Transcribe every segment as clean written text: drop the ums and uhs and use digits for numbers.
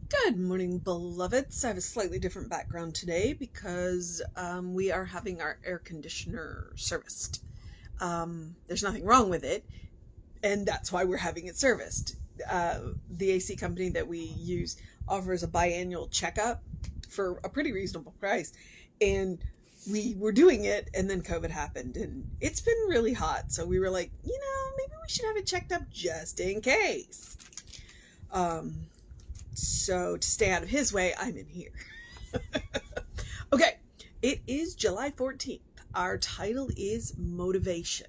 Good morning, beloveds. I have a slightly different background today because we are having our air conditioner serviced. There's nothing wrong with it, and that's why we're having it serviced. The AC company that we use offers a biannual checkup for a pretty reasonable price, and we were doing it, and then COVID happened, and it's been really hot. So we were like, maybe we should have it checked up just in case. Um, so to stay out of his way, I'm in here. Okay, it is July 14th. Our title is Motivation.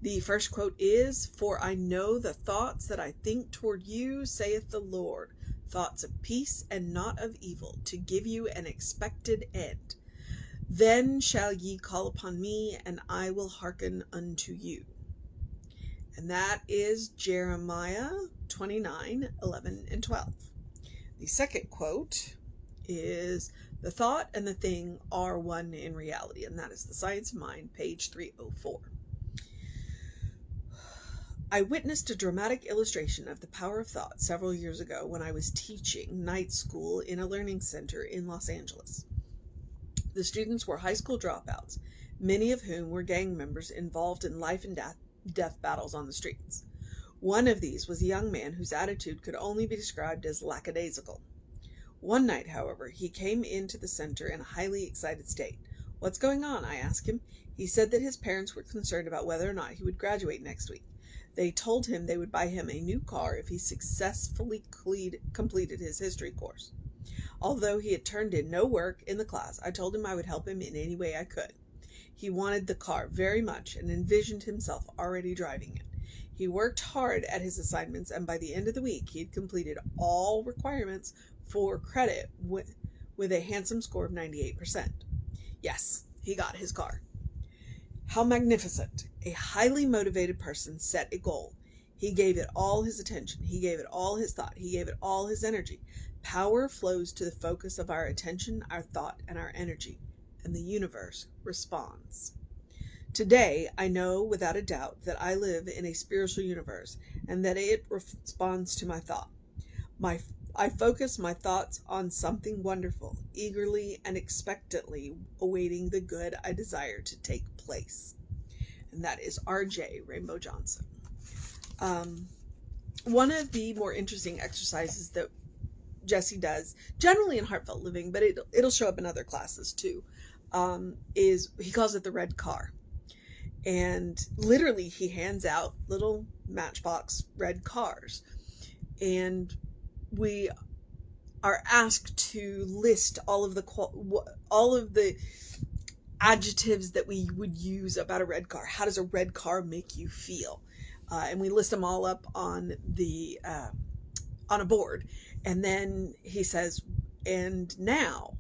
The first quote is, "For I know the thoughts that I think toward you, saith the Lord, thoughts of peace and not of evil, to give you an expected end. Then shall ye call upon me, and I will hearken unto you." And that is Jeremiah 29:11 and 12. The second quote is, "The thought and the thing are one in reality," and that is The Science of Mind, page 304. I witnessed a dramatic illustration of the power of thought several years ago when I was teaching night school in a learning center in Los Angeles. The students were high school dropouts, many of whom were gang members involved in life and death battles on the streets. One of these was a young man whose attitude could only be described as lackadaisical. One night, however, he came into the center in a highly excited state. "What's going on?" I asked him. He said that his parents were concerned about whether or not he would graduate next week. They told him they would buy him a new car if he successfully completed his history course. Although he had turned in no work in the class, I told him I would help him in any way I could. He wanted the car very much and envisioned himself already driving it. He worked hard at his assignments, and by the end of the week he had completed all requirements for credit with a handsome score of 98%. Yes, he got his car. How magnificent! A highly motivated person set a goal. He gave it all his attention. He gave it all his thought. He gave it all his energy. Power flows to the focus of our attention, our thought, and our energy, and the universe responds. Today, I know without a doubt that I live in a spiritual universe and that it responds to my thought. I focus my thoughts on something wonderful, eagerly and expectantly awaiting the good I desire to take place. And that is R.J. Rainbow Johnson. One of the more interesting exercises that Jesse does, generally in Heartfelt Living, but it'll show up in other classes too, is he calls it the red car. And literally he hands out little matchbox red cars. And we are asked to list all of the adjectives that we would use about a red car. How does a red car make you feel? And we list them all up on a board. And then he says, "And now,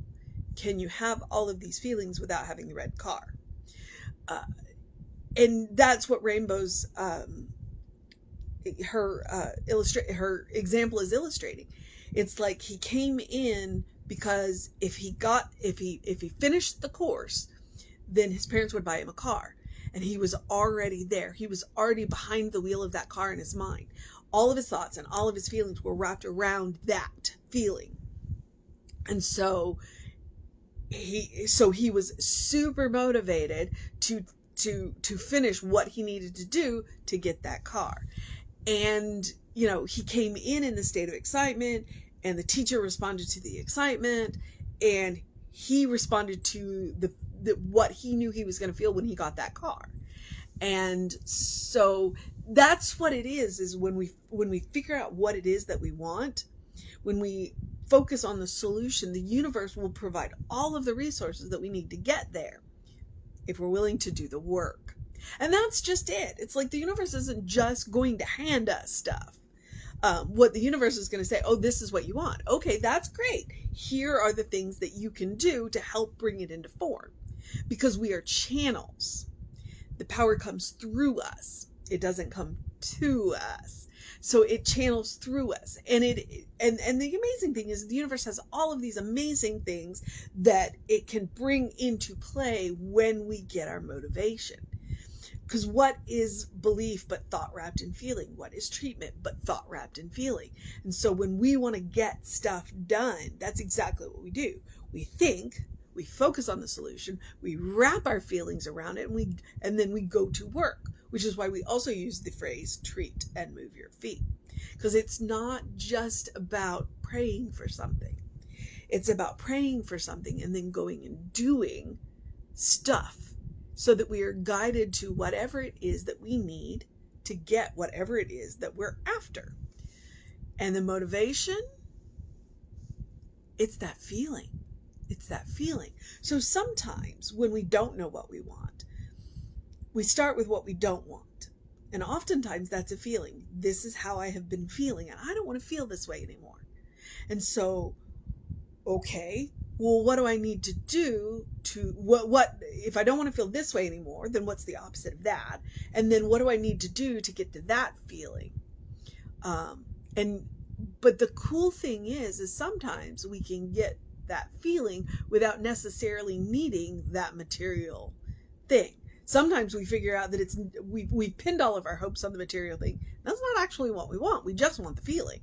can you have all of these feelings without having the red car?" And that's what Rainbow's her example is illustrating. It's like he came in because if he finished the course, then his parents would buy him a car, and he was already there. He was already behind the wheel of that car in his mind. All of his thoughts and all of his feelings were wrapped around that feeling, and so he was super motivated to finish what he needed to do to get that car. And he came in the state of excitement, and the teacher responded to the excitement, and he responded to the what he knew he was going to feel when he got that car. And so that's what it is when we figure out what it is that we want, when we focus on the solution, the universe will provide all of the resources that we need to get there if we're willing to do the work. And that's just it. It's like the universe isn't just going to hand us stuff. What the universe is going to say, "Oh, this is what you want. Okay, that's great. Here are the things that you can do to help bring it into form." Because we are channels. The power comes through us. It doesn't come to us. So it channels through us. And the amazing thing is the universe has all of these amazing things that it can bring into play when we get our motivation. Because what is belief but thought wrapped in feeling? What is treatment but thought wrapped in feeling? And so when we want to get stuff done, that's exactly what we do. We think, we focus on the solution, we wrap our feelings around it, and then we go to work, which is why we also use the phrase treat and move your feet. Because it's not just about praying for something. It's about praying for something and then going and doing stuff so that we are guided to whatever it is that we need to get whatever it is that we're after. And the motivation, it's that feeling. It's that feeling. So sometimes when we don't know what we want, we start with what we don't want. And oftentimes that's a feeling. This is how I have been feeling, and I don't want to feel this way anymore. And so, okay, well, what do I need to do to, what if I don't want to feel this way anymore, then what's the opposite of that? And then what do I need to do to get to that feeling? But the cool thing is sometimes we can get that feeling without necessarily needing that material thing. Sometimes we figure out that we pinned all of our hopes on the material thing. That's not actually what we want. We just want the feeling.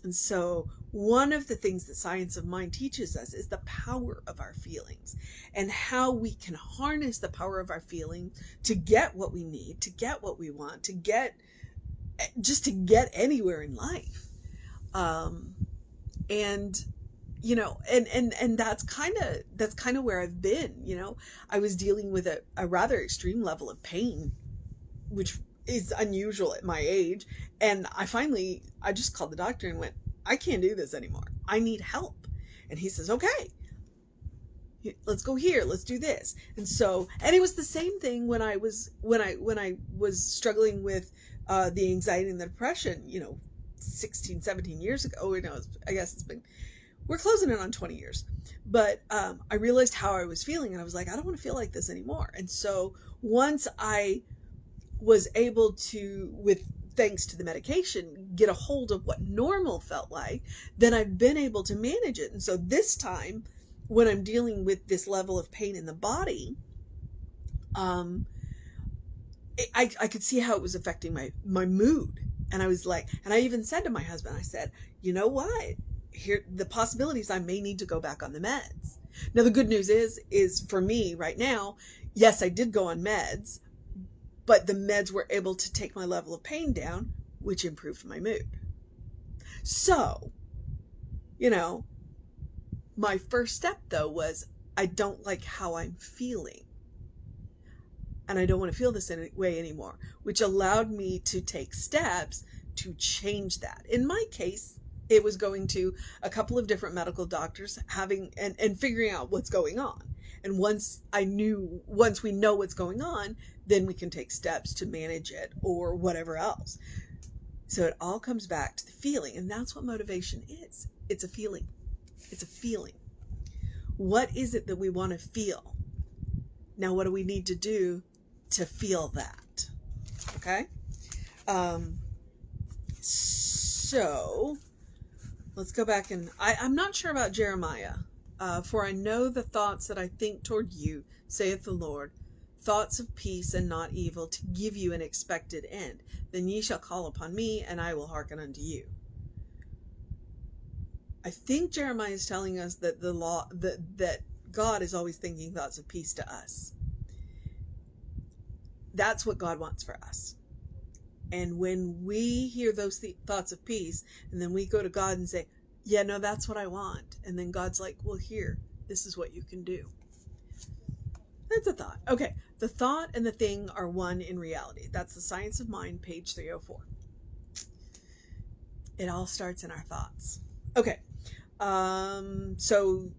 And so one of the things that Science of Mind teaches us is the power of our feelings and how we can harness the power of our feelings to get what we need, to get what we want, to get anywhere in life. And that's kind of where I've been. I was dealing with a rather extreme level of pain, which is unusual at my age. And I just called the doctor and went, I can't do this anymore. I need help. And he says, okay, let's go here. Let's do this. And it was the same thing when I was struggling with the anxiety and the depression, 16, 17 years ago. I guess we're closing in on 20 years. But I realized how I was feeling, and I was like, I don't want to feel like this anymore. And so once I was able to, thanks to the medication, get a hold of what normal felt like, then I've been able to manage it. And so this time, when I'm dealing with this level of pain in the body, I could see how it was affecting my mood. And I was like, and I even said to my husband, I said, you know what? Here, the possibilities I may need to go back on the meds. Now, the good news is for me right now, yes, I did go on meds, but the meds were able to take my level of pain down, which improved my mood. So, my first step though was I don't like how I'm feeling. And I don't want to feel this way anymore, which allowed me to take steps to change that. In my case, it was going to a couple of different medical doctors, and figuring out what's going on. And once we know what's going on, then we can take steps to manage it or whatever else. So it all comes back to the feeling. And that's what motivation is. It's a feeling. It's a feeling. What is it that we want to feel? Now, what do we need to do to feel that? Okay. So let's go back, and I'm not sure about Jeremiah. For I know the thoughts that I think toward you, saith the Lord, thoughts of peace and not evil, to give you an expected end. Then ye shall call upon me, and I will hearken unto you. I think Jeremiah is telling us that that God is always thinking thoughts of peace to us. That's what God wants for us. And when we hear those thoughts of peace, and then we go to God and say, yeah, no, that's what I want. And then God's like, well, here, this is what you can do. That's a thought. Okay. The thought and the thing are one in reality. That's the Science of Mind, page 304. It all starts in our thoughts. Okay. So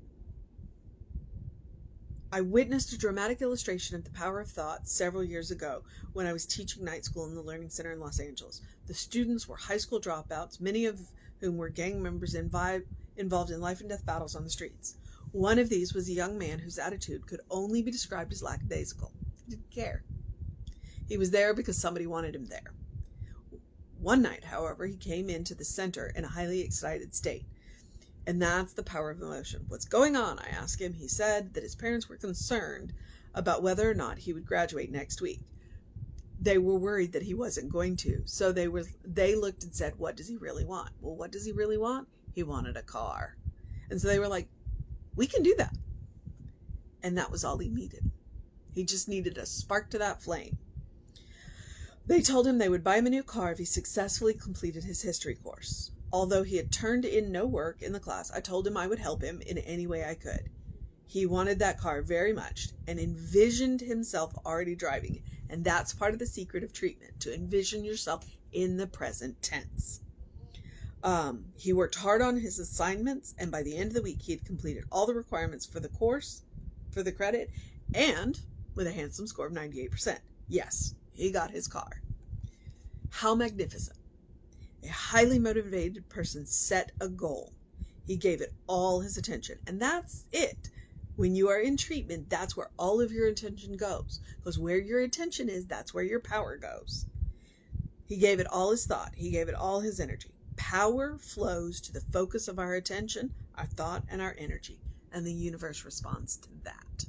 I witnessed a dramatic illustration of the power of thought several years ago when I was teaching night school in the Learning Center in Los Angeles. The students were high school dropouts, many of whom were gang members involved in life and death battles on the streets. One of these was a young man whose attitude could only be described as lackadaisical. He didn't care. He was there because somebody wanted him there. One night, however, he came into the center in a highly excited state. And that's the power of emotion. What's going on? I asked him. He said that his parents were concerned about whether or not he would graduate next week. They were worried that he wasn't going to. So they looked and said, what does he really want? Well, what does he really want? He wanted a car. And so they were like, we can do that. And that was all he needed. He just needed a spark to that flame. They told him they would buy him a new car if he successfully completed his history course. Although he had turned in no work in the class, I told him I would help him in any way I could. He wanted that car very much and envisioned himself already driving it. And that's part of the secret of treatment, to envision yourself in the present tense. He worked hard on his assignments, and by the end of the week, he had completed all the requirements for the course, for the credit, and with a handsome score of 98%. Yes, he got his car. How magnificent. A highly motivated person set a goal. He gave it all his attention, and that's it. When you are in treatment, that's where all of your attention goes. Because where your attention is, that's where your power goes. He gave it all his thought. He gave it all his energy. Power flows to the focus of our attention, our thought, and our energy. And the universe responds to that.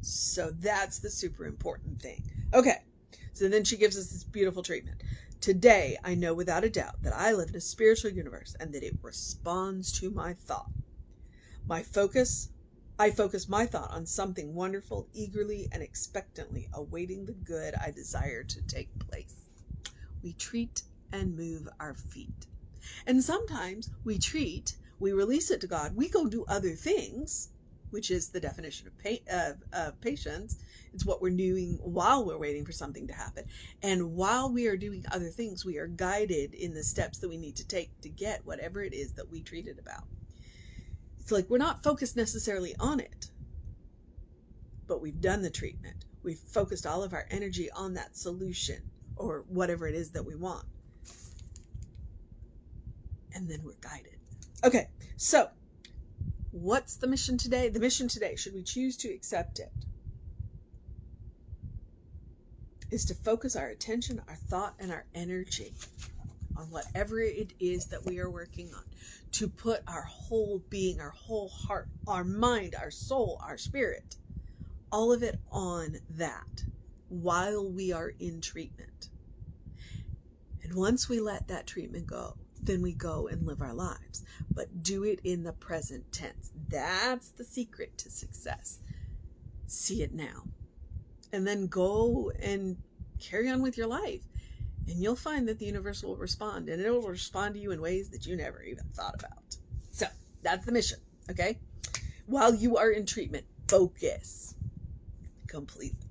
So that's the super important thing. Okay, so then she gives us this beautiful treatment. Today, I know without a doubt that I live in a spiritual universe and that it responds to my thought. I focus my thought on something wonderful, eagerly and expectantly awaiting the good I desire to take place. We treat and move our feet. And sometimes we release it to God, we go do other things, which is the definition of patience. It's what we're doing while we're waiting for something to happen. And while we are doing other things, we are guided in the steps that we need to take to get whatever it is that we treated about. It's like we're not focused necessarily on it, but we've done the treatment. We've focused all of our energy on that solution or whatever it is that we want. And then we're guided. Okay, so what's the mission today? The mission today, should we choose to accept it, is to focus our attention, our thought, and our energy on whatever it is that we are working on, to put our whole being, our whole heart, our mind, our soul, our spirit, all of it on that while we are in treatment. And once we let that treatment go, then we go and live our lives, but do it in the present tense. That's the secret to success. See it now, and then go and carry on with your life. And you'll find that the universe will respond, and it will respond to you in ways that you never even thought about. So that's the mission, okay? While you are in treatment, focus completely.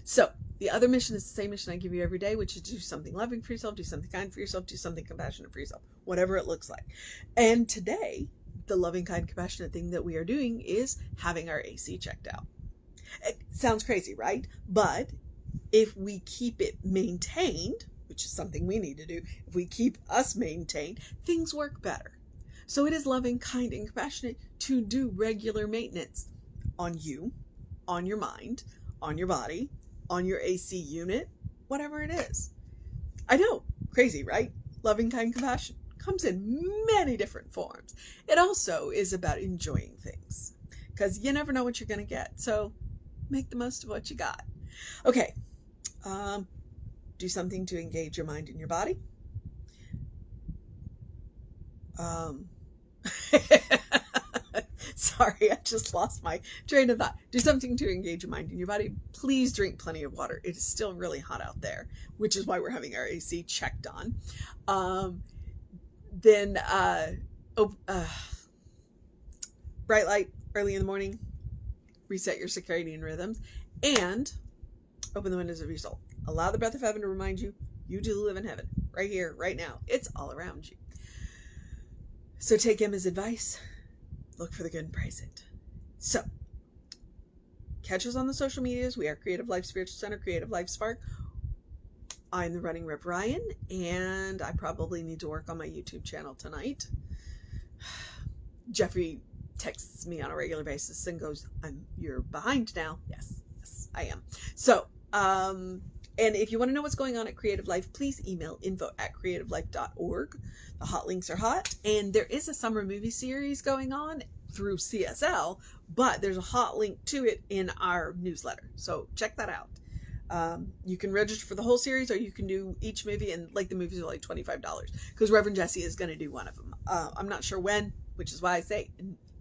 So the other mission is the same mission I give you every day, which is do something loving for yourself, do something kind for yourself, do something compassionate for yourself, whatever it looks like. And today, the loving, kind, compassionate thing that we are doing is having our AC checked out. It sounds crazy, right? But if we keep it maintained, which is something we need to do, if we keep us maintained, things work better. So it is loving, kind, and compassionate to do regular maintenance on you, on your mind, on your body, on your AC unit, whatever it is. I know, crazy, right? Loving, kind, compassion comes in many different forms. It also is about enjoying things, because you never know what you're going to get. So make the most of what you got. Okay. Do something to engage your mind and your body. Sorry, I just lost my train of thought. Do something to engage your mind and your body. Please drink plenty of water. It is still really hot out there, which is why we're having our AC checked on. Bright light early in the morning. Reset your circadian rhythms. And open the windows of your soul. Allow the breath of heaven to remind you, you do live in heaven, right here, right now. It's all around you. So take Emma's advice, look for the good and praise it. So, catch us on the social medias. We are Creative Life Spiritual Center, Creative Life Spark. I'm the Running Rip Ryan, and I probably need to work on my YouTube channel tonight. Jeffrey texts me on a regular basis and goes, you're behind now. Yes, I am. So, and if you want to know what's going on at Creative Life, please email info@creativelife.org. The hot links are hot. And there is a summer movie series going on through CSL, but there's a hot link to it in our newsletter. So check that out. You can register for the whole series, or you can do each movie, and like the movies are like $25 because Reverend Jesse is going to do one of them. I'm not sure when, which is why I say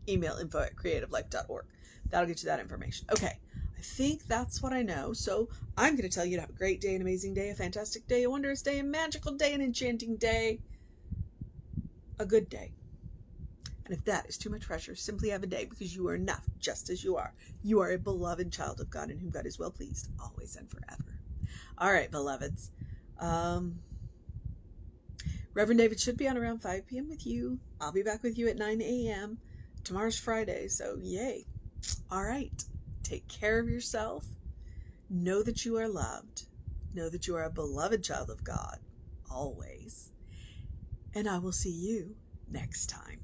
email info@creativelife.org. That'll get you that information. Okay, I think that's what I know. So I'm going to tell you to have a great day, an amazing day, a fantastic day, a wondrous day, a magical day, an enchanting day, a good day. And if that is too much pressure, simply have a day, because you are enough just as you are. You are a beloved child of God in whom God is well pleased, always and forever. All right, beloveds. Reverend David should be on around 5 p.m. with you. I'll be back with you at 9 a.m. Tomorrow's Friday, so yay. All right. Take care of yourself. Know that you are loved. Know that you are a beloved child of God, always. And I will see you next time.